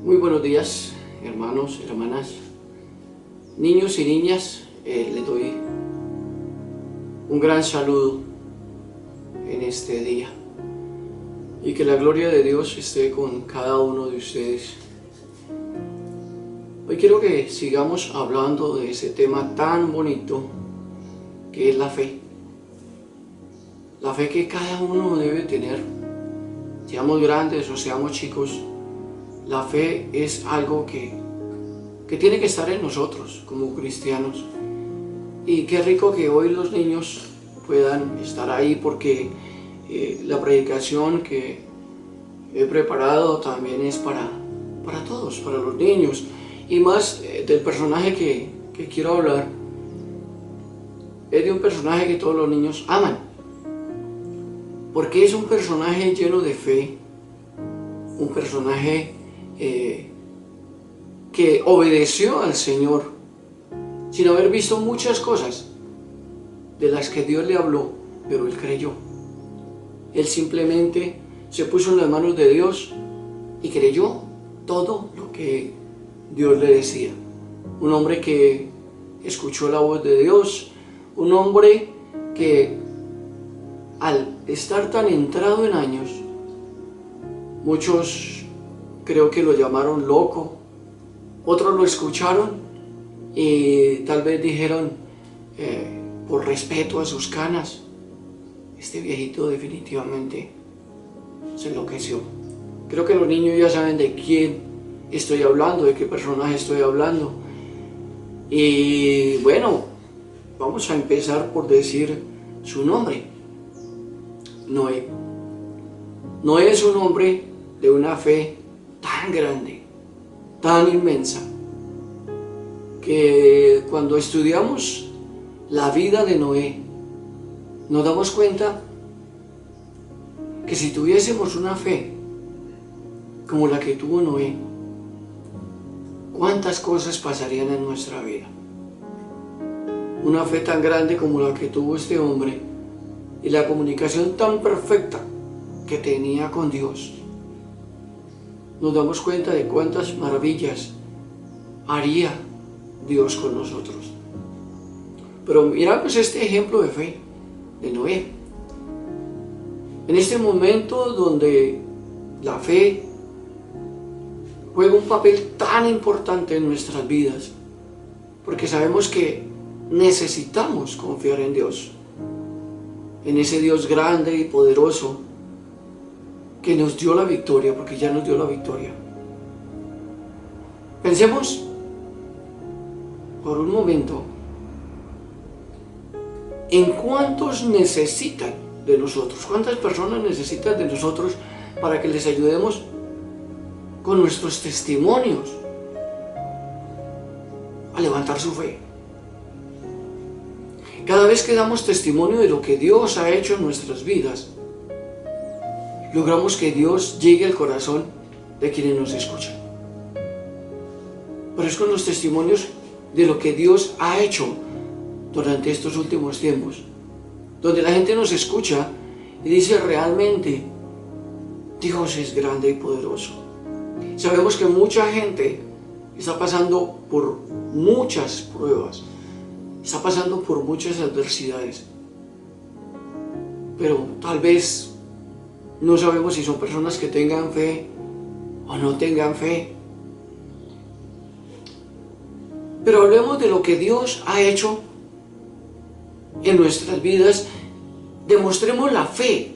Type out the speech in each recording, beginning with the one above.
Muy buenos días, hermanos, hermanas, niños y niñas. Les doy un gran saludo en este día y que la gloria de Dios esté con cada uno de ustedes. Hoy quiero que sigamos hablando de ese tema tan bonito que es la fe. La fe que cada uno debe tener, seamos grandes o seamos chicos. La fe es algo que tiene que estar en nosotros como cristianos. Y qué rico que hoy los niños puedan estar ahí, porque la predicación que he preparado también es para todos, para los niños. Y más del personaje que quiero hablar, es de un personaje que todos los niños aman. Porque es un personaje lleno de fe, un personaje que obedeció al Señor sin haber visto muchas cosas de las que Dios le habló, pero él creyó. Él simplemente se puso en las manos de Dios y creyó todo lo que Dios le decía. Un hombre que escuchó la voz de Dios, un hombre que al estar tan entrado en años, muchos creo que lo llamaron loco, otros lo escucharon y tal vez dijeron, por respeto a sus canas, este viejito definitivamente se enloqueció. Creo que los niños ya saben de quién estoy hablando, de qué personaje estoy hablando. Y bueno, vamos a empezar por decir su nombre: Noé. Noé es un hombre de una fe tan grande, tan inmensa, que cuando estudiamos la vida de Noé, nos damos cuenta que si tuviésemos una fe como la que tuvo Noé, cuántas cosas pasarían en nuestra vida. Una fe tan grande como la que tuvo este hombre y la comunicación tan perfecta que tenía con Dios. Nos damos cuenta de cuántas maravillas haría Dios con nosotros. Pero miramos este ejemplo de fe de Noé. En este momento donde la fe juega un papel tan importante en nuestras vidas, porque sabemos que necesitamos confiar en Dios, en ese Dios grande y poderoso que nos dio la victoria, porque ya nos dio la victoria. Pensemos por un momento en cuántos necesitan de nosotros, cuántas personas necesitan de nosotros para que les ayudemos con nuestros testimonios a levantar su fe. Cada vez que damos testimonio de lo que Dios ha hecho en nuestras vidas, logramos que Dios llegue al corazón de quienes nos escuchan. Pero es con los testimonios de lo que Dios ha hecho durante estos últimos tiempos, donde la gente nos escucha y dice: realmente Dios es grande y poderoso. Sabemos que mucha gente está pasando por muchas pruebas, está pasando por muchas adversidades, pero tal vez no sabemos si son personas que tengan fe o no tengan fe. Pero hablemos de lo que Dios ha hecho en nuestras vidas. Demostremos la fe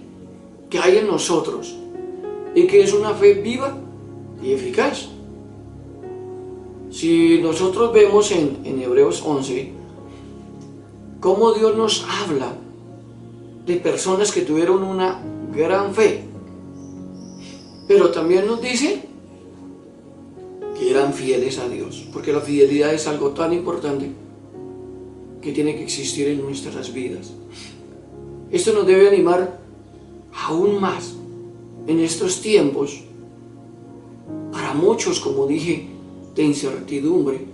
que hay en nosotros y que es una fe viva y eficaz. Si nosotros vemos en Hebreos 11 cómo Dios nos habla de personas que tuvieron una gran fe, pero también nos dice que eran fieles a Dios, porque la fidelidad es algo tan importante que tiene que existir en nuestras vidas. Esto nos debe animar aún más en estos tiempos, para muchos, como dije, de incertidumbre,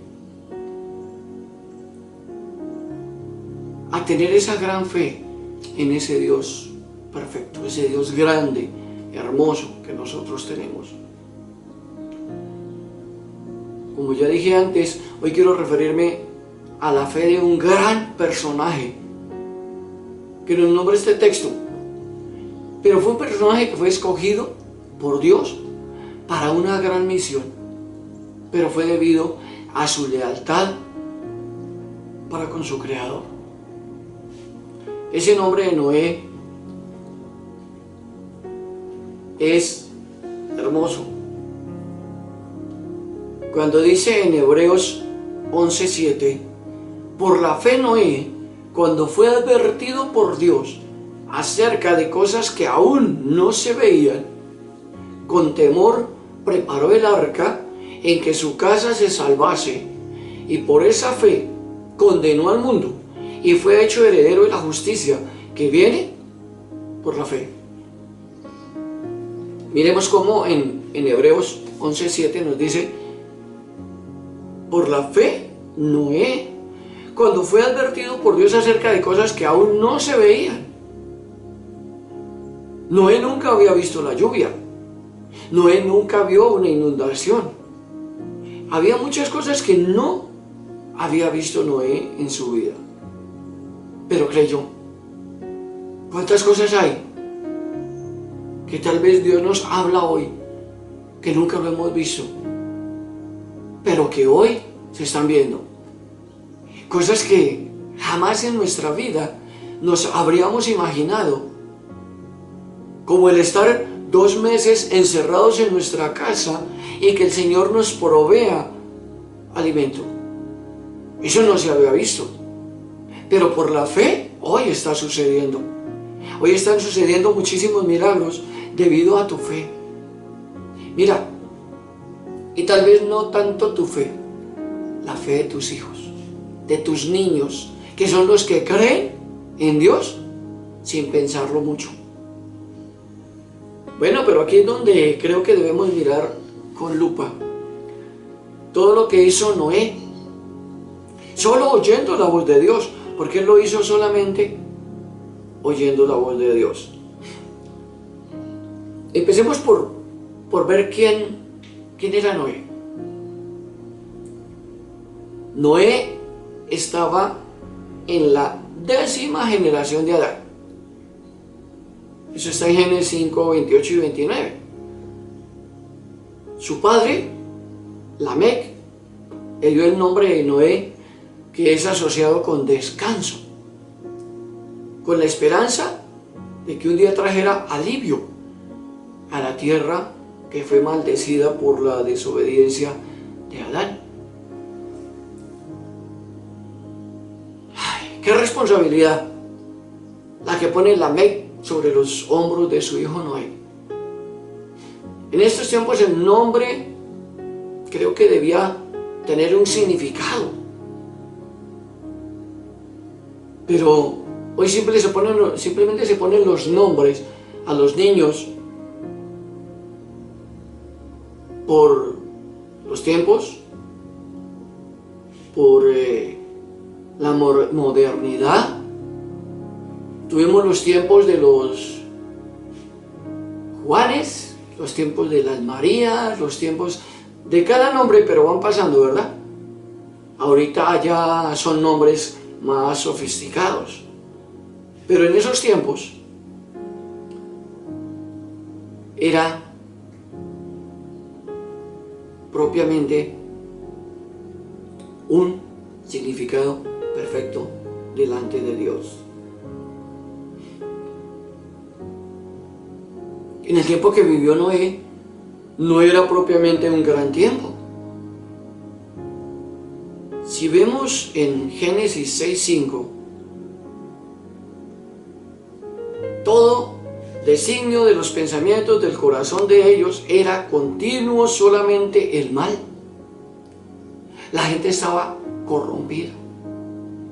a tener esa gran fe en ese Dios perfecto, ese Dios grande, hermoso que nosotros tenemos. Como ya dije antes, hoy quiero referirme a la fe de un gran personaje que nos nombra este texto. Pero fue un personaje que fue escogido por Dios para una gran misión, pero fue debido a su lealtad para con su Creador. Ese nombre de Noé es hermoso. Cuando dice en Hebreos 11:7, por la fe Noé, cuando fue advertido por Dios acerca de cosas que aún no se veían, con temor preparó el arca en que su casa se salvase, y por esa fe condenó al mundo y fue hecho heredero de la justicia que viene por la fe. Miremos cómo en Hebreos 11:7 nos dice, por la fe Noé, cuando fue advertido por Dios acerca de cosas que aún no se veían. Noé nunca había visto la lluvia. Noé nunca vio una inundación. Había muchas cosas que no había visto Noé en su vida, pero creyó. ¿Cuántas cosas hay que tal vez Dios nos habla hoy que nunca lo hemos visto, pero que hoy se están viendo? Cosas que jamás en nuestra vida nos habríamos imaginado, como el estar 2 meses encerrados en nuestra casa y que el Señor nos provea alimento. Eso no se había visto, pero por la fe hoy está sucediendo. Hoy están sucediendo muchísimos milagros debido a tu fe. Mira, y tal vez no tanto tu fe, la fe de tus hijos, de tus niños, que son los que creen en Dios sin pensarlo mucho. Bueno, pero aquí es donde creo que debemos mirar con lupa todo lo que hizo Noé, solo oyendo la voz de Dios, porque él lo hizo solamente oyendo la voz de Dios. Empecemos por ver quién era Noé. Noé estaba en la 10ª generación de Adán. Eso está en Génesis 5, 28 y 29. Su padre, Lamec, le dio el nombre de Noé, que es asociado con descanso, con la esperanza de que un día trajera alivio a la tierra que fue maldecida por la desobediencia de Adán. Ay, qué responsabilidad la que pone Lamec sobre los hombros de su hijo Noé. En estos tiempos el nombre creo que debía tener un significado, pero hoy simplemente se ponen los nombres a los niños por los tiempos, por la modernidad. Tuvimos los tiempos de los Juanes, los tiempos de las Marías, los tiempos de cada nombre, pero van pasando, ¿verdad? Ahorita ya son nombres más sofisticados, pero en esos tiempos era propiamente un significado perfecto delante de Dios. En el tiempo que vivió Noé, no era propiamente un gran tiempo. Si vemos en Génesis 6:5, todo designio de los pensamientos del corazón de ellos era continuo solamente el mal. La gente estaba corrompida,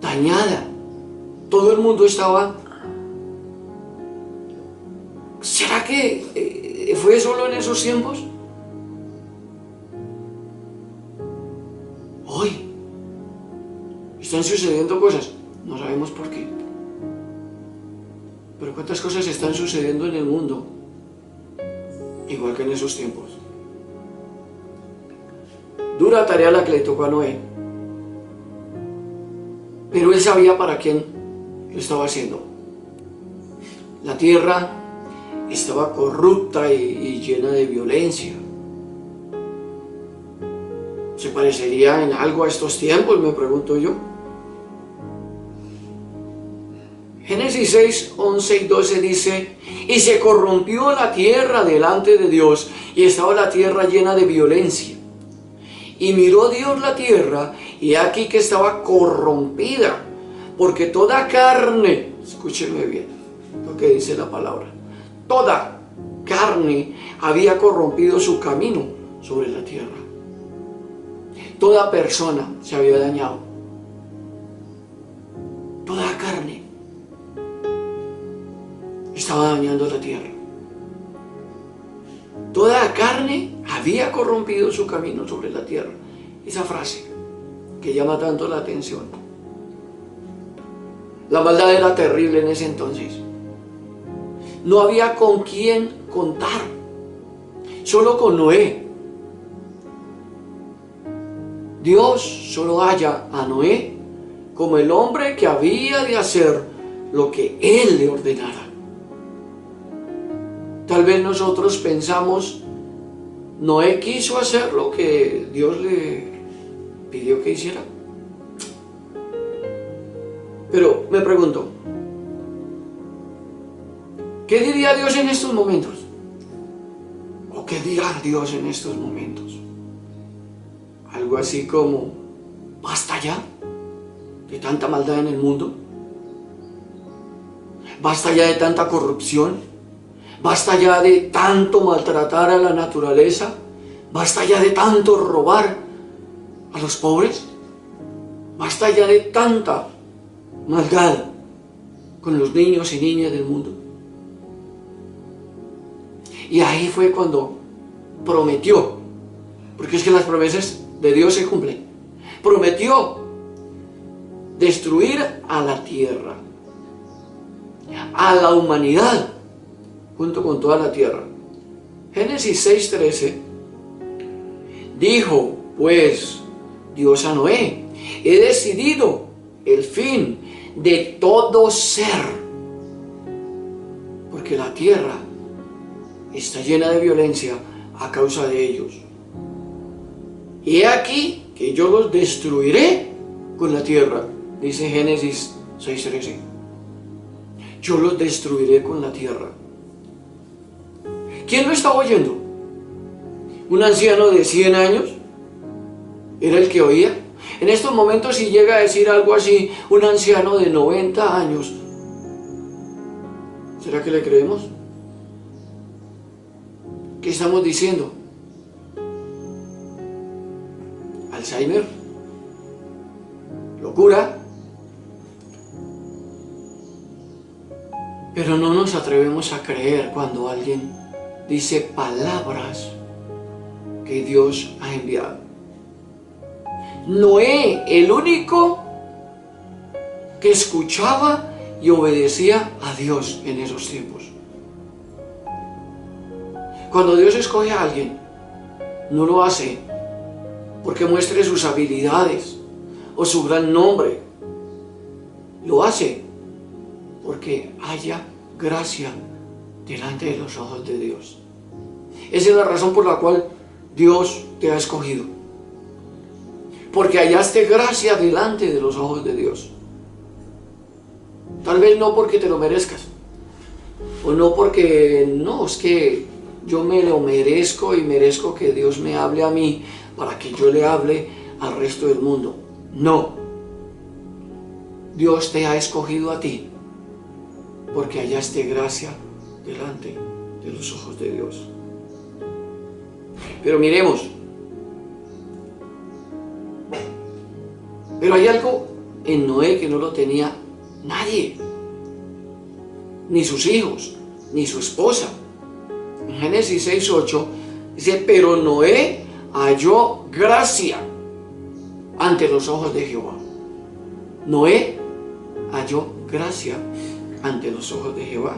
dañada. Todo el mundo estaba... ¿Será que fue solo en esos tiempos? Hoy están sucediendo cosas, no sabemos por qué. Pero cuántas cosas están sucediendo en el mundo, igual que en esos tiempos. Dura tarea la que le tocó a Noé, pero él sabía para quién lo estaba haciendo. La tierra estaba corrupta y llena de violencia. ¿Se parecería en algo a estos tiempos? Me pregunto yo. Génesis 6, 11 y 12 dice: y se corrompió la tierra delante de Dios, y estaba la tierra llena de violencia. Y miró Dios la tierra, y aquí que estaba corrompida, porque toda carne, escúcheme bien lo que dice la palabra, toda carne había corrompido su camino sobre la tierra. Toda persona se había dañado. Toda carne estaba dañando la tierra. Toda carne había corrompido su camino sobre la tierra. Esa frase que llama tanto la atención. La maldad era terrible en ese entonces. No había con quién contar, solo con Noé. Dios solo halla a Noé como el hombre que había de hacer lo que Él le ordenara. Tal vez nosotros pensamos, Noé quiso hacer lo que Dios le pidió que hiciera. Pero me pregunto, ¿qué diría Dios en estos momentos? ¿O qué dirá Dios en estos momentos? Algo así como, ¿basta ya de tanta maldad en el mundo? ¿Basta ya de tanta corrupción? ¿Basta ya de tanto maltratar a la naturaleza? ¿Basta ya de tanto robar a los pobres? ¿Basta ya de tanta maldad con los niños y niñas del mundo? Y ahí fue cuando prometió, porque es que las promesas de Dios se cumplen. Prometió destruir a la tierra, a la humanidad, junto con toda la tierra. Génesis 6:13 dijo pues Dios a Noé: he decidido el fin de todo ser, porque la tierra está llena de violencia a causa de ellos. Y he aquí que yo los destruiré con la tierra, dice Génesis 6:13. Yo los destruiré con la tierra. ¿Quién lo estaba oyendo? ¿Un anciano de 100 años? ¿Era el que oía? En estos momentos, si llega a decir algo así un anciano de 90 años, ¿será que le creemos? ¿Qué estamos diciendo? Alzheimer, locura. Pero no nos atrevemos a creer cuando alguien dice palabras que Dios ha enviado. Noé, el único que escuchaba y obedecía a Dios en esos tiempos. Cuando Dios escoge a alguien, no lo hace porque muestre sus habilidades o su gran nombre. Lo hace porque haya gracia delante de los ojos de Dios. Esa es la razón por la cual Dios te ha escogido. Porque hallaste gracia delante de los ojos de Dios. Tal vez no porque te lo merezcas. O no porque, no, es que yo me lo merezco y merezco que Dios me hable a mí para que yo le hable al resto del mundo. No. Dios te ha escogido a ti porque hallaste gracia delante de los ojos de Dios. Pero miremos. Pero hay algo en Noé que no lo tenía nadie, ni sus hijos, ni su esposa. En Génesis 6:8 dice, pero Noé halló gracia ante los ojos de Jehová. Noé halló gracia ante los ojos de Jehová.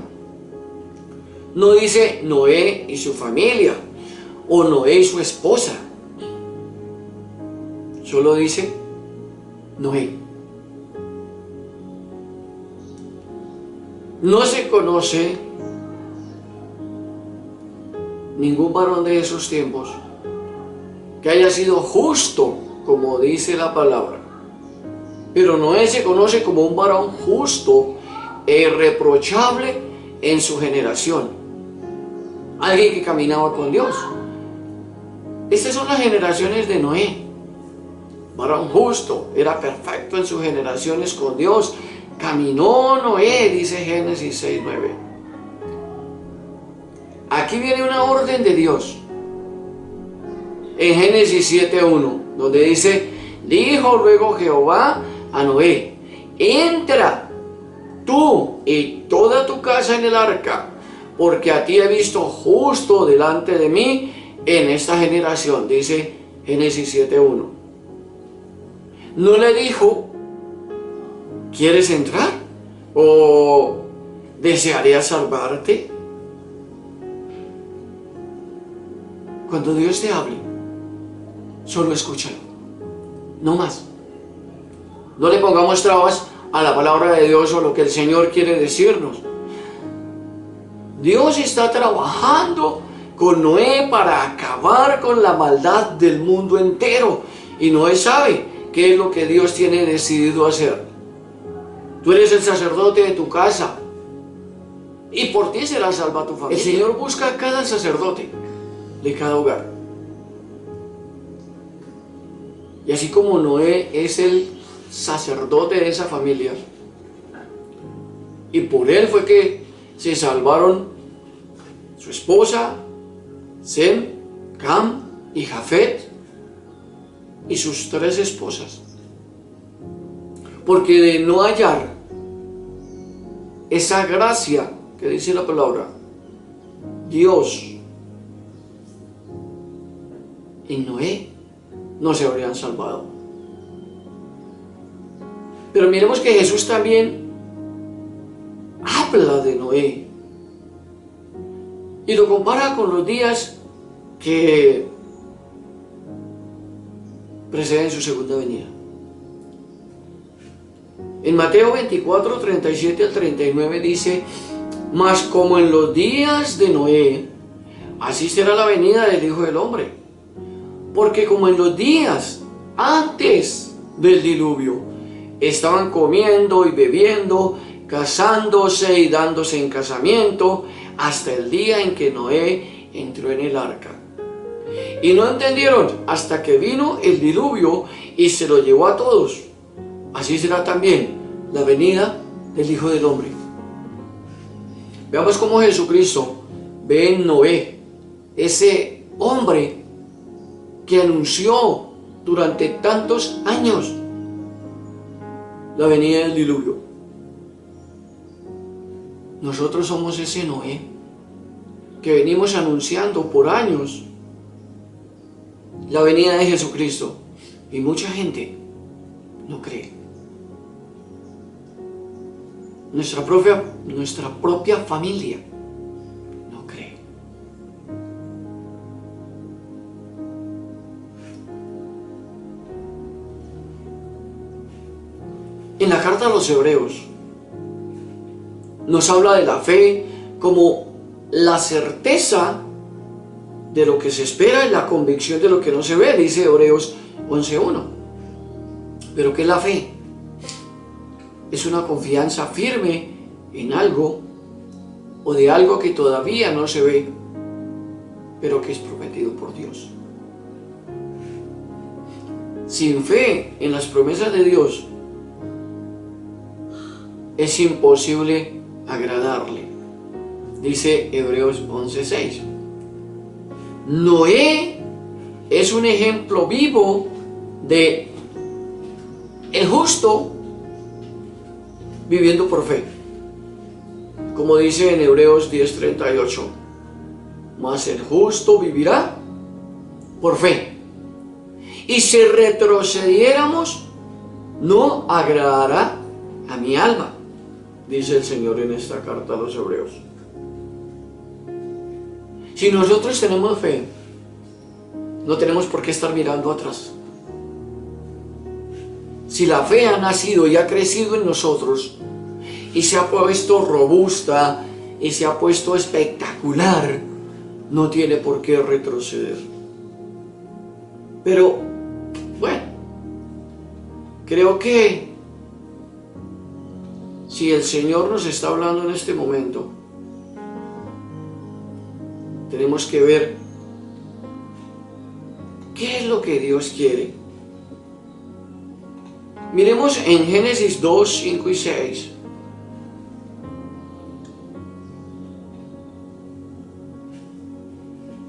No dice Noé y su familia o Noé y su esposa. Solo dice Noé. No se conoce ningún varón de esos tiempos que haya sido justo, como dice la palabra. Pero Noé se conoce como un varón justo e irreprochable en su generación. Alguien que caminaba con Dios. Estas son las generaciones de Noé. Varón justo, era perfecto en sus generaciones con Dios. Caminó Noé, dice Génesis 6:9. Aquí viene una orden de Dios. En Génesis 7:1, donde dice, dijo luego Jehová a Noé, entra tú y toda tu casa en el arca, porque a ti he visto justo delante de mí en esta generación, dice Génesis 7:1. No le dijo, ¿quieres entrar? ¿O desearías salvarte? Cuando Dios te hable, solo escúchalo, no más. No le pongamos trabas a la palabra de Dios o lo que el Señor quiere decirnos. Dios está trabajando con Noé para acabar con la maldad del mundo entero. Y Noé sabe qué es lo que Dios tiene decidido hacer. Tú eres el sacerdote de tu casa y por ti será salva tu familia. El Señor busca a cada sacerdote de cada hogar. Y así como Noé es el sacerdote de esa familia, y por él fue que se salvaron su esposa, Sem, Cam y Jafet, y sus 3 esposas. Porque de no hallar esa gracia que dice la palabra, Dios en Noé, no se habrían salvado. Pero miremos que Jesús también habla de Noé y lo compara con los días que preceden su segunda venida. En Mateo 24, 37 al 39 dice, mas como en los días de Noé, así será la venida del Hijo del Hombre. Porque como en los días antes del diluvio, estaban comiendo y bebiendo, casándose y dándose en casamiento, hasta el día en que Noé entró en el arca. Y no entendieron hasta que vino el diluvio y se lo llevó a todos. Así será también la venida del Hijo del Hombre. Veamos cómo Jesucristo ve en Noé, ese hombre que anunció durante tantos años la venida del diluvio. Nosotros somos ese Noé que venimos anunciando por años la venida de Jesucristo, y mucha gente no cree. Nuestra propia familia no cree. En la carta a los Hebreos nos habla de la fe como la certeza de lo que se espera y la convicción de lo que no se ve, dice Hebreos 11:1. ¿Pero qué es la fe? Es una confianza firme en algo o de algo que todavía no se ve, pero que es prometido por Dios. Sin fe en las promesas de Dios, es imposible agradarle, dice Hebreos 11:6. Noé es un ejemplo vivo de el justo viviendo por fe. Como dice en Hebreos 10:38, mas el justo vivirá por fe. Y si retrocediéramos, no agradará a mi alma, dice el Señor en esta carta a los Hebreos. Si nosotros tenemos fe, no tenemos por qué estar mirando atrás. Si la fe ha nacido y ha crecido en nosotros y se ha puesto robusta y se ha puesto espectacular, no tiene por qué retroceder. Pero, bueno, creo que si el Señor nos está hablando en este momento, tenemos que ver qué es lo que Dios quiere. Miremos en Génesis 2, 5 y 6.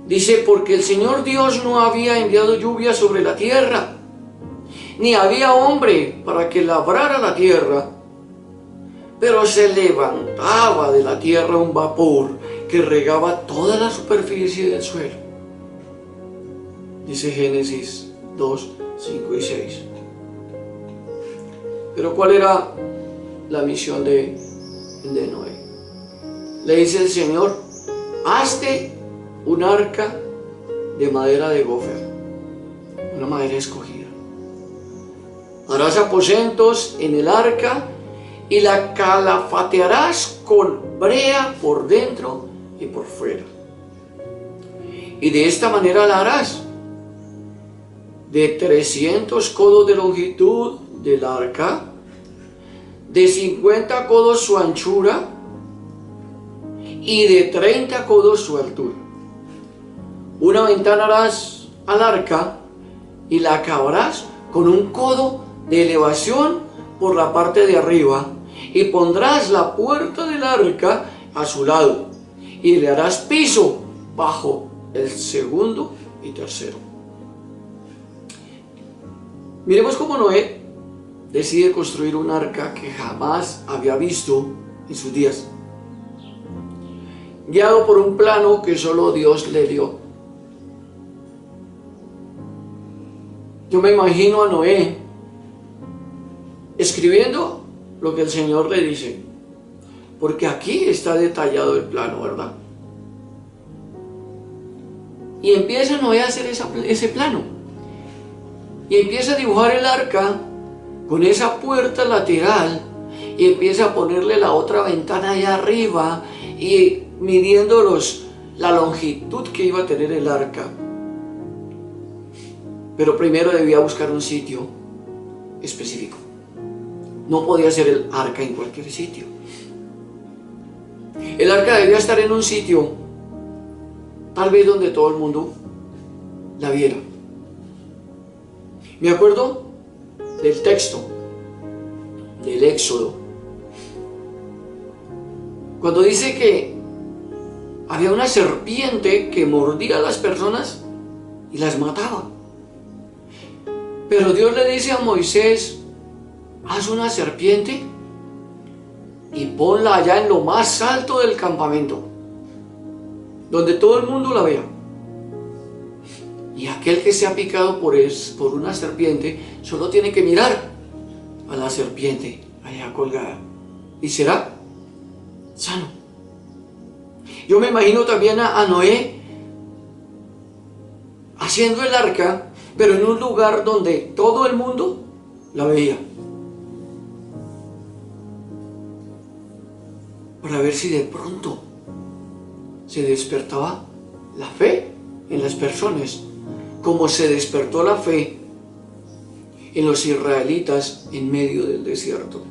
Dice, porque el Señor Dios no había enviado lluvia sobre la tierra, ni había hombre para que labrara la tierra, pero se levantaba de la tierra un vapor que regaba toda la superficie del suelo. Dice Génesis 2, 5 y 6. Pero ¿cuál era la misión de Noé? Le dice el Señor, hazte un arca de madera de gofer, una madera escogida. Harás aposentos en el arca y la calafatearás con brea por dentro y por fuera. Y de esta manera la harás. De 300 codos de longitud del arca, de 50 codos su anchura y de 30 codos su altura. Una ventana harás al arca y la acabarás con un codo de elevación por la parte de arriba, y pondrás la puerta del arca a su lado y le harás piso bajo el segundo y tercero. Miremos cómo Noé decide construir un arca que jamás había visto en sus días, guiado por un plano que solo Dios le dio. Yo me imagino a Noé escribiendo lo que el Señor le dice, porque aquí está detallado el plano, ¿verdad? Y empieza Noé a hacer ese plano, y empieza a dibujar el arca con esa puerta lateral, y empieza a ponerle la otra ventana allá arriba, y midiendo la longitud que iba a tener el arca. Pero primero debía buscar un sitio específico. No podía ser el arca en cualquier sitio. El arca debía estar en un sitio, tal vez donde todo el mundo la viera. Me acuerdo del texto del Éxodo, cuando dice que había una serpiente que mordía a las personas y las mataba. Pero Dios le dice a Moisés, haz una serpiente y ponla allá en lo más alto del campamento, donde todo el mundo la vea. Y aquel que sea picado por una serpiente solo tiene que mirar a la serpiente allá colgada y será sano. Yo me imagino también a Noé haciendo el arca, pero en un lugar donde todo el mundo la veía, para ver si de pronto se despertaba la fe en las personas, como se despertó la fe en los israelitas en medio del desierto.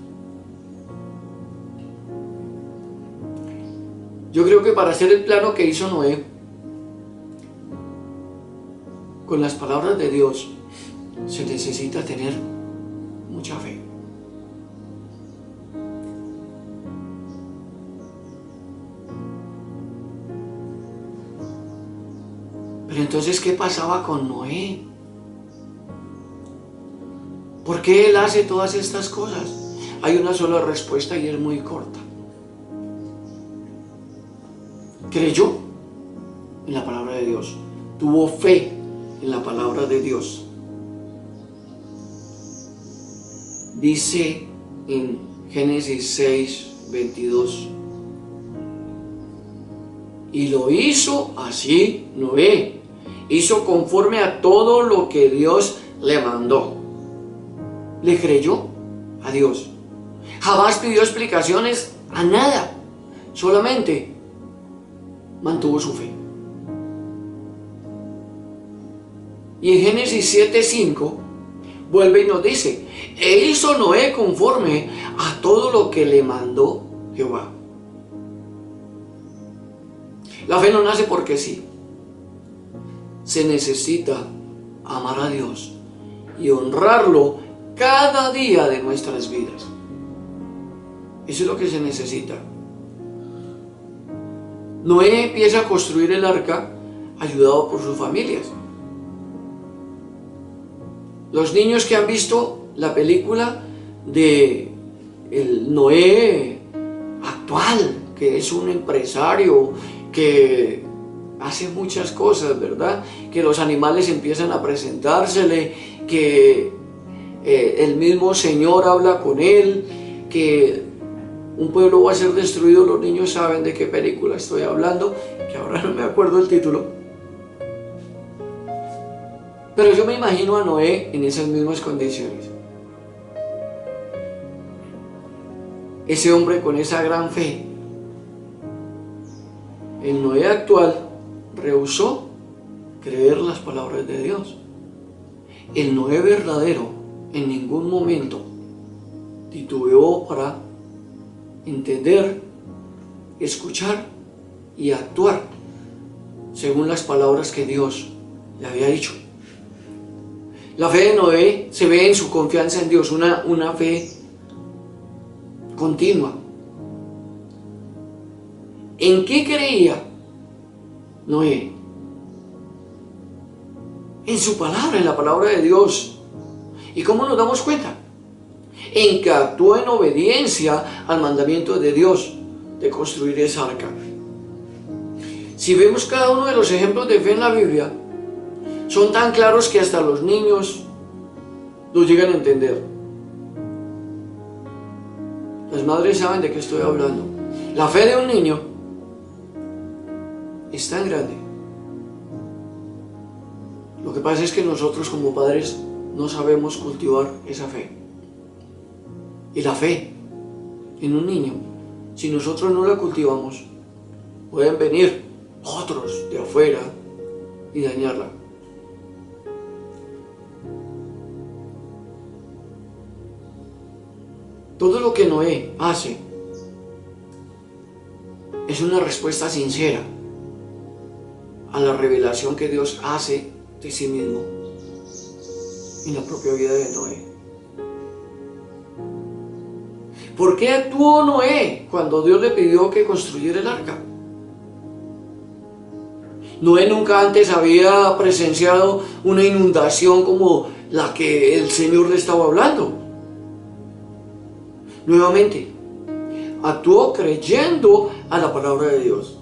Yo creo que para hacer el plano que hizo Noé, con las palabras de Dios, se necesita tener mucha fe. Pero entonces, ¿qué pasaba con Noé? ¿Por qué él hace todas estas cosas? hay una sola respuesta y es muy corta. Creyó en la palabra de Dios, tuvo fe en la palabra de Dios. Dice en Génesis 6:22, y lo hizo así Noé, hizo conforme a todo lo que Dios le mandó. Le creyó a Dios. Jamás pidió explicaciones a nada, solamente mantuvo su fe. Y en Génesis 7:5 vuelve y nos dice, e hizo Noé conforme a todo lo que le mandó Jehová. La fe no nace porque sí. Se necesita amar a Dios y honrarlo cada día de nuestras vidas. Eso es lo que se necesita. Noé empieza a construir el arca ayudado por sus familias. Los niños que han visto la película de el Noé actual, que es un empresario que hace muchas cosas, ¿verdad? Que los animales empiezan a presentársele, que el mismo Señor habla con él, que un pueblo va a ser destruido. Los niños saben de qué película estoy hablando, que ahora no me acuerdo el título. Pero yo me imagino a Noé en esas mismas condiciones. Ese hombre con esa gran fe. El Noé actual rehusó creer las palabras de Dios. El Noé verdadero en ningún momento titubeó para entender, escuchar y actuar según las palabras que Dios le había dicho. La fe de Noé se ve en su confianza en Dios, una fe continua. ¿En qué creía Noé? En su palabra, en la palabra de Dios. ¿Y cómo nos damos cuenta? En que actuó en obediencia al mandamiento de Dios de construir esa arca. Si vemos cada uno de los ejemplos de fe en la Biblia, son tan claros que hasta los niños los llegan a entender. Las madres saben de qué estoy hablando. La fe de un niño es tan grande. Lo que pasa es que nosotros como padres no sabemos cultivar esa fe. Y la fe en un niño, si nosotros no la cultivamos, pueden venir otros de afuera y dañarla. Todo lo que Noé hace es una respuesta sincera a la revelación que Dios hace de sí mismo en la propia vida de Noé. ¿Por qué actuó Noé cuando Dios le pidió que construyera el arca? Noé nunca antes había presenciado una inundación como la que el Señor le estaba hablando. Nuevamente, actuó creyendo a la palabra de Dios.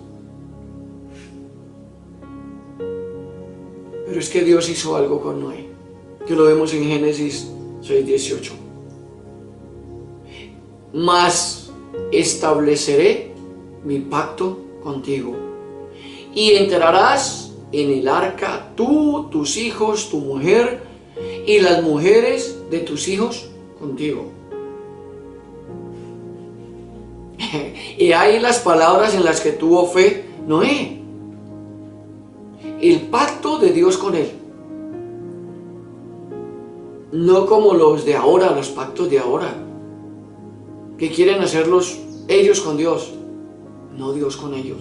Pero es que Dios hizo algo con Noé, que lo vemos en Génesis 6:18. Mas estableceré mi pacto contigo, y entrarás en el arca tú, tus hijos, tu mujer, y las mujeres de tus hijos contigo. Y ahí las palabras en las que tuvo fe Noé. El pacto de Dios con él. No como los de ahora, los pactos de ahora, que quieren hacerlos ellos con Dios, no Dios con ellos.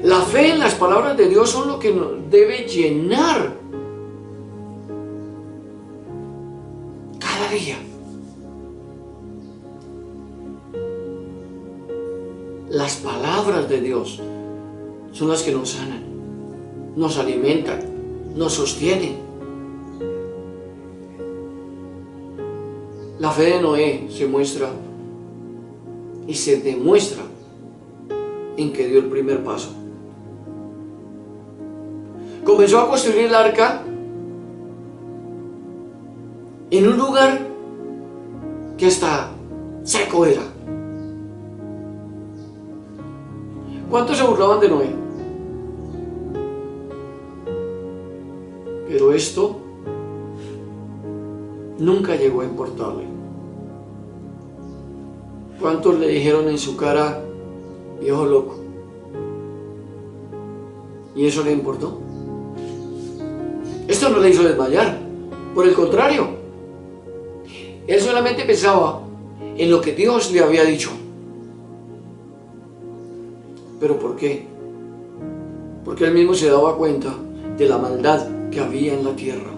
La fe en las palabras de Dios son lo que nos debe llenar cada día. Las palabras de Dios son las que nos sanan, nos alimentan, nos sostienen. La La fe de Noé se muestra y se demuestra en que dio el primer paso. Comenzó a construir el arca en un lugar que hasta seco era. ¿Cuántos se burlaban de Noé? Pero esto nunca llegó a importarle. ¿Cuántos le dijeron en su cara, viejo loco? ¿Y eso le importó? Esto no le hizo desmayar, por el contrario. Él solamente pensaba en lo que Dios le había dicho. ¿Pero por qué? Porque él mismo se daba cuenta de la maldad que había en la tierra.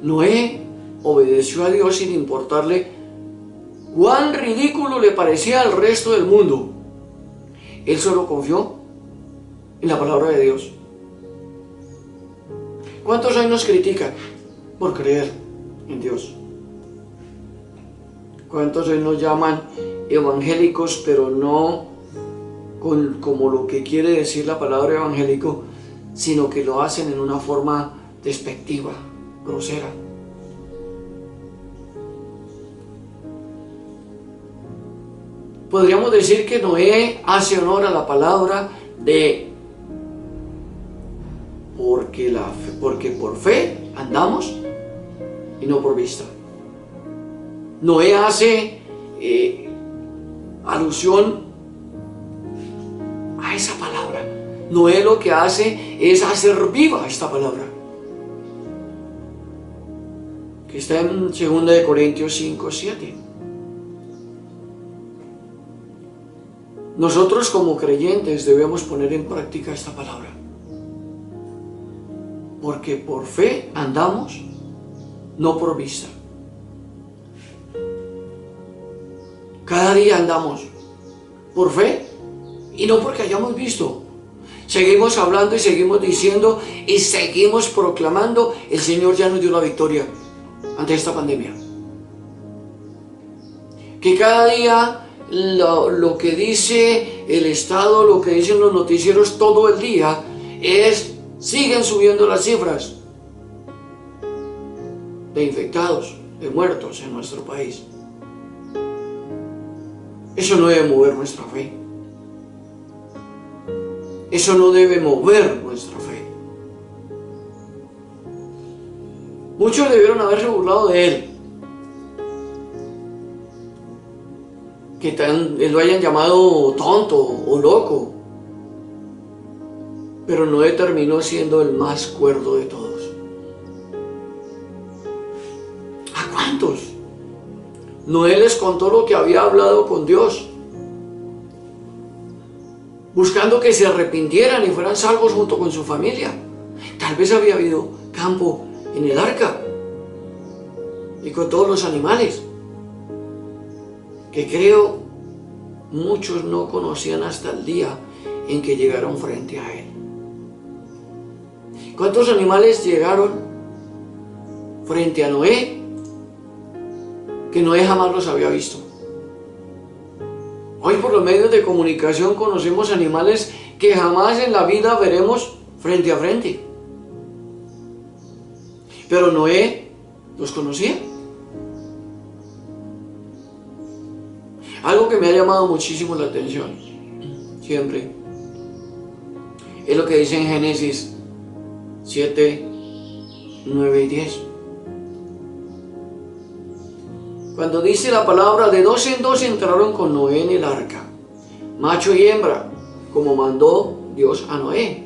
Noé obedeció a Dios sin importarle cuán ridículo le parecía al resto del mundo. Él solo confió en la palabra de Dios. ¿Cuántos hoy nos critican por creer en Dios? ¿Cuántos hoy nos llaman evangélicos, pero no como lo que quiere decir la palabra evangélico, sino que lo hacen en una forma despectiva, grosera? Podríamos decir que Noé hace honor a la palabra de porque por fe andamos y no por vista. Noé hace alusión a esa palabra. Noé lo que hace es hacer viva esta palabra, que está en 2 Corintios 5:7. Nosotros como creyentes debemos poner en práctica esta palabra. Porque por fe andamos, no por vista. Cada día andamos por fe y no porque hayamos visto. Seguimos hablando y seguimos diciendo y seguimos proclamando: el Señor ya nos dio la victoria ante esta pandemia. Que cada día lo que dice el Estado, lo que dicen los noticieros todo el día siguen subiendo las cifras de infectados, de muertos en nuestro país. Eso no debe mover nuestra fe. Eso no debe mover nuestra fe. Muchos debieron haberse burlado de él, que lo hayan llamado tonto o loco, pero Noé terminó siendo el más cuerdo de todos. ¿A cuántos? Noé les contó lo que había hablado con Dios, buscando que se arrepintieran y fueran salvos junto con su familia. Tal vez había habido campo en el arca y con todos los animales, que creo muchos no conocían hasta el día en que llegaron frente a él. ¿Cuántos animales llegaron frente a Noé que Noé jamás los había visto? Hoy por los medios de comunicación conocemos animales que jamás en la vida veremos frente a frente. Pero Noé los conocía. Algo que me ha llamado muchísimo la atención, siempre, es lo que dice en Génesis 7, 9 y 10. Cuando dice la palabra: de dos en dos entraron con Noé en el arca, macho y hembra, como mandó Dios a Noé.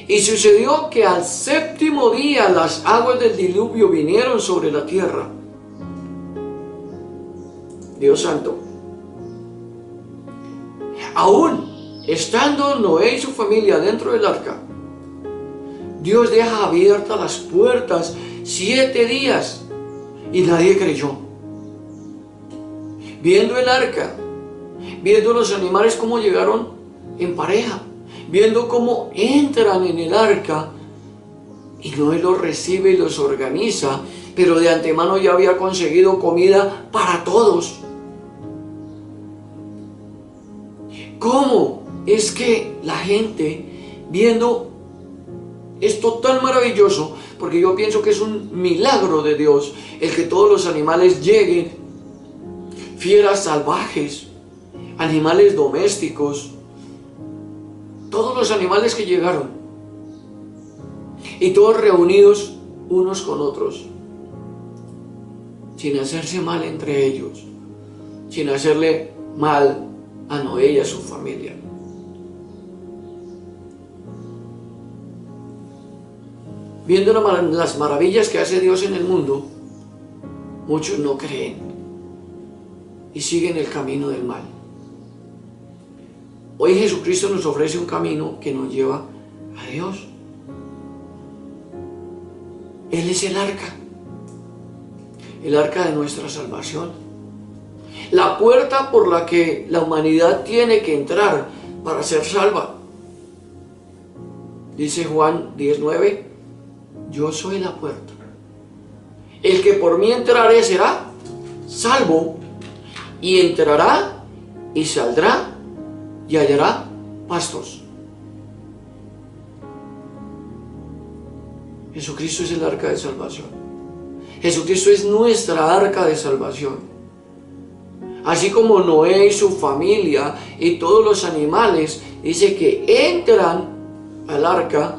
Y sucedió que al séptimo día las aguas del diluvio vinieron sobre la tierra. Dios santo. Aún estando Noé y su familia dentro del arca, Dios deja abiertas las puertas 7 días y nadie creyó. Viendo el arca, viendo los animales cómo llegaron en pareja, viendo cómo entran en el arca, Y Noé los recibe y los organiza, pero de antemano ya había conseguido comida para todos. ¿Cómo es que la gente, viendo esto tan maravilloso, porque yo pienso que es un milagro de Dios, el que todos los animales lleguen, fieras salvajes, animales domésticos, todos los animales que llegaron, y todos reunidos unos con otros, sin hacerse mal entre ellos, sin hacerle mal a Noé y a su familia. Viendo las maravillas que hace Dios en el mundo, muchos no creen y siguen el camino del mal. Hoy Jesucristo nos ofrece un camino que nos lleva a Dios. Él es el arca de nuestra salvación. La puerta por la que la humanidad tiene que entrar para ser salva. Dice Juan 19, yo soy la puerta. El que por mí entrare será salvo, y entrará y saldrá y hallará pastos. Jesucristo es el arca de salvación. Jesucristo es nuestra arca de salvación. Así como Noé y su familia y todos los animales, dice que entran al arca,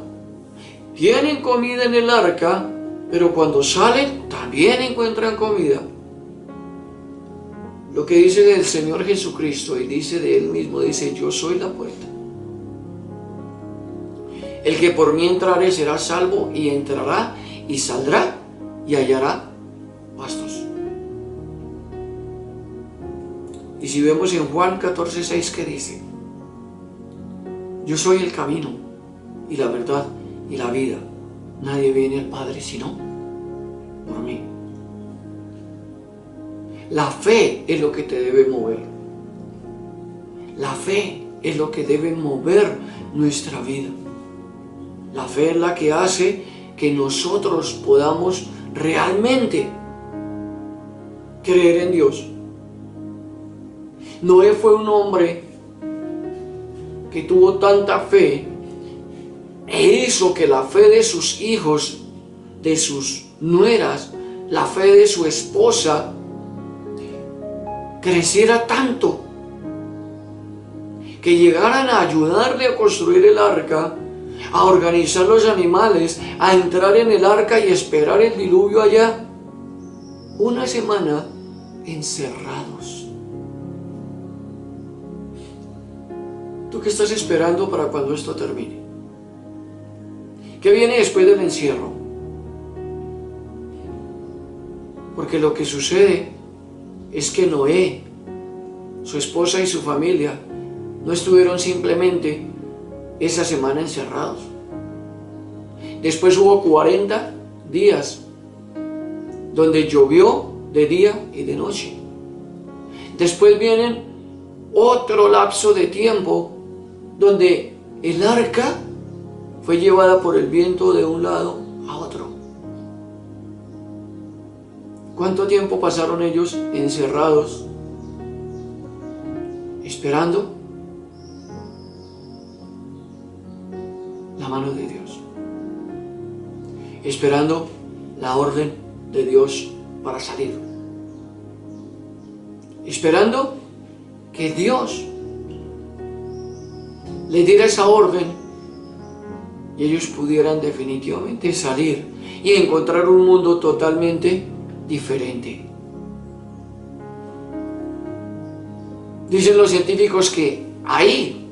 tienen comida en el arca, pero cuando salen también encuentran comida. Lo que dice del Señor Jesucristo y dice de Él mismo, dice, yo soy la puerta. El que por mí entrare será salvo, y entrará y saldrá y hallará pastos. Y si vemos en Juan 14:6, ¿qué dice? Yo soy el camino y la verdad y la vida. Nadie viene al Padre sino por mí. La fe es lo que te debe mover. La fe es lo que debe mover nuestra vida. La fe es la que hace que nosotros podamos realmente creer en Dios. Noé fue un hombre que tuvo tanta fe e hizo que la fe de sus hijos, de sus nueras, la fe de su esposa creciera tanto que llegaran a ayudarle a construir el arca, a organizar los animales, a entrar en el arca y esperar el diluvio allá. Una semana encerrados. ¿Tú qué estás esperando para cuando esto termine? ¿Qué viene después del encierro? Porque lo que sucede es que Noé, su esposa y su familia no estuvieron simplemente esa semana encerrados. Después hubo 40 días donde llovió de día y de noche. Después viene otro lapso de tiempo donde el arca fue llevada por el viento de un lado a otro. ¿Cuánto tiempo pasaron ellos encerrados, esperando la mano de Dios? Esperando la orden de Dios para salir. Esperando que Dios le diera esa orden y ellos pudieran definitivamente salir y encontrar un mundo totalmente diferente. Dicen los científicos que ahí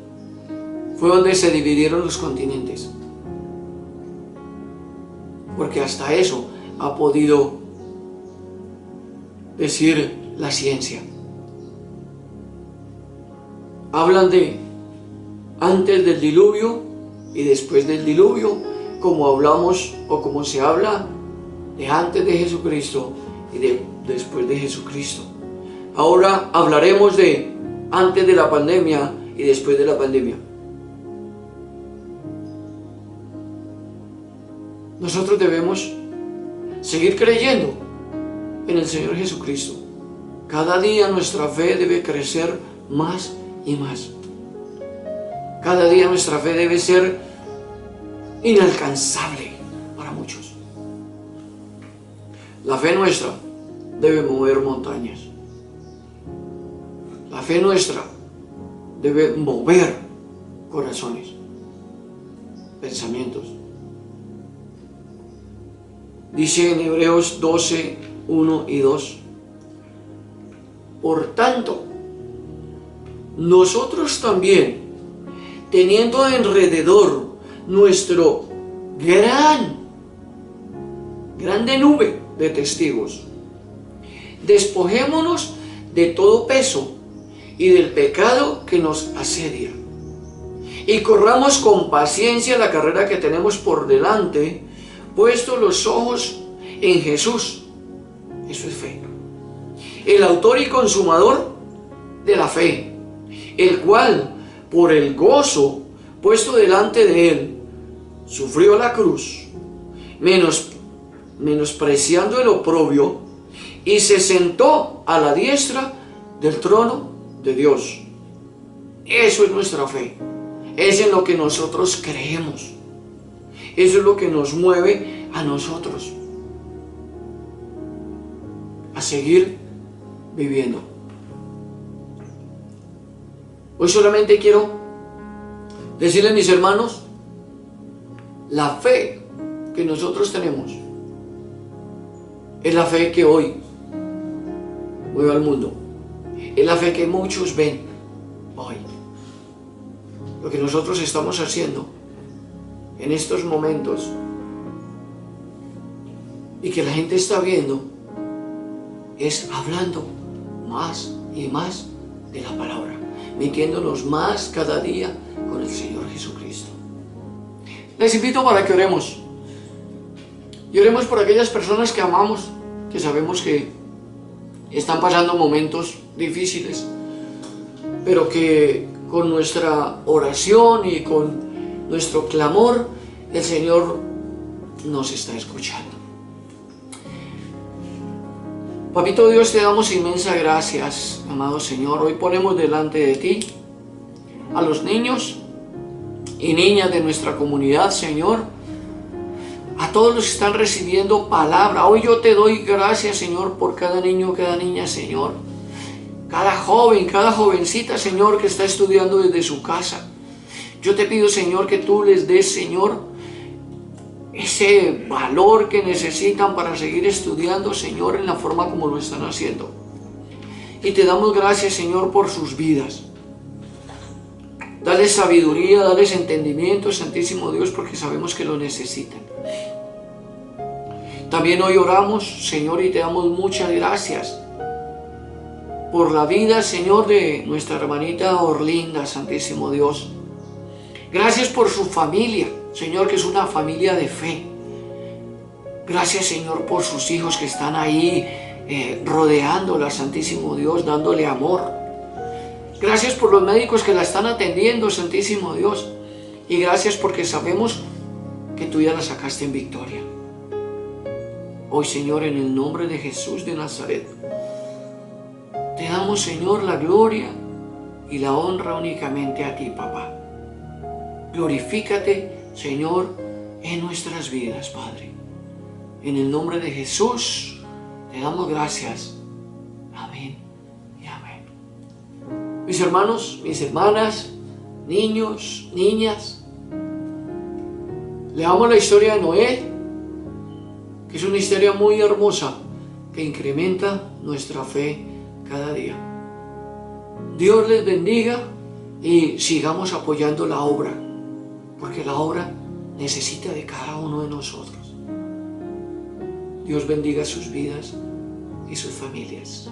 fue donde se dividieron los continentes, porque hasta eso ha podido decir la ciencia. Hablan de antes del diluvio y después del diluvio, como hablamos o como se habla de antes de Jesucristo y de después de Jesucristo. Ahora hablaremos de antes de la pandemia y después de la pandemia. nosotros debemos seguir creyendo en el Señor Jesucristo. Cada día nuestra fe debe crecer más y más. Cada día nuestra fe debe ser inalcanzable para muchos. La fe nuestra debe mover montañas. La fe nuestra debe mover corazones, pensamientos. Dice en Hebreos 12, 1 y 2: por tanto, nosotros también, teniendo alrededor nuestro grande nube de testigos, despojémonos de todo peso y del pecado que nos asedia, y corramos con paciencia la carrera que tenemos por delante, puestos los ojos en Jesús. Eso es fe. El autor y consumador de la fe, el cual, por el gozo puesto delante de él, sufrió la cruz, menospreciando el oprobio, y se sentó a la diestra del trono de Dios. Eso es nuestra fe. Es en lo que nosotros creemos. Eso es lo que nos mueve a nosotros a seguir viviendo. Hoy solamente quiero decirles, mis hermanos, la fe que nosotros tenemos es la fe que hoy mueve al mundo. Es la fe que muchos ven hoy. Lo que nosotros estamos haciendo en estos momentos y que la gente está viendo es hablando más y más de la palabra, metiéndonos más cada día con el Señor Jesucristo. Les invito para que oremos. Y oremos por aquellas personas que amamos, que sabemos que están pasando momentos difíciles, pero que con nuestra oración y con nuestro clamor, el Señor nos está escuchando. Papito Dios, te damos inmensas gracias, amado Señor. Hoy ponemos delante de ti a los niños y niñas de nuestra comunidad, Señor, a todos los que están recibiendo palabra. Hoy yo te doy gracias, Señor, por cada niño, cada niña, Señor, cada joven, cada jovencita, Señor, que está estudiando desde su casa. Yo te pido, Señor, que tú les des, Señor, ese valor que necesitan para seguir estudiando, Señor, en la forma como lo están haciendo. Y te damos gracias, Señor, por sus vidas. Dale sabiduría, dales entendimiento, Santísimo Dios, porque sabemos que lo necesitan. También hoy oramos, Señor, y te damos muchas gracias por la vida, Señor, de nuestra hermanita Orlinda, Santísimo Dios. Gracias por su familia, Señor, que es una familia de fe. Gracias, Señor, por sus hijos que están ahí rodeándola, Santísimo Dios, dándole amor. Gracias por los médicos que la están atendiendo, Santísimo Dios. Y gracias porque sabemos que tú ya la sacaste en victoria. Hoy, Señor, en el nombre de Jesús de Nazaret, te damos, Señor, la gloria y la honra únicamente a ti, papá. Glorifícate, Señor, en nuestras vidas, Padre. En el nombre de Jesús, te damos gracias. Amén y amén. Mis hermanos, mis hermanas, niños, niñas, leamos la historia de Noé, que es una historia muy hermosa que incrementa nuestra fe cada día. Dios les bendiga y sigamos apoyando la obra, porque la obra necesita de cada uno de nosotros. Dios bendiga sus vidas y sus familias.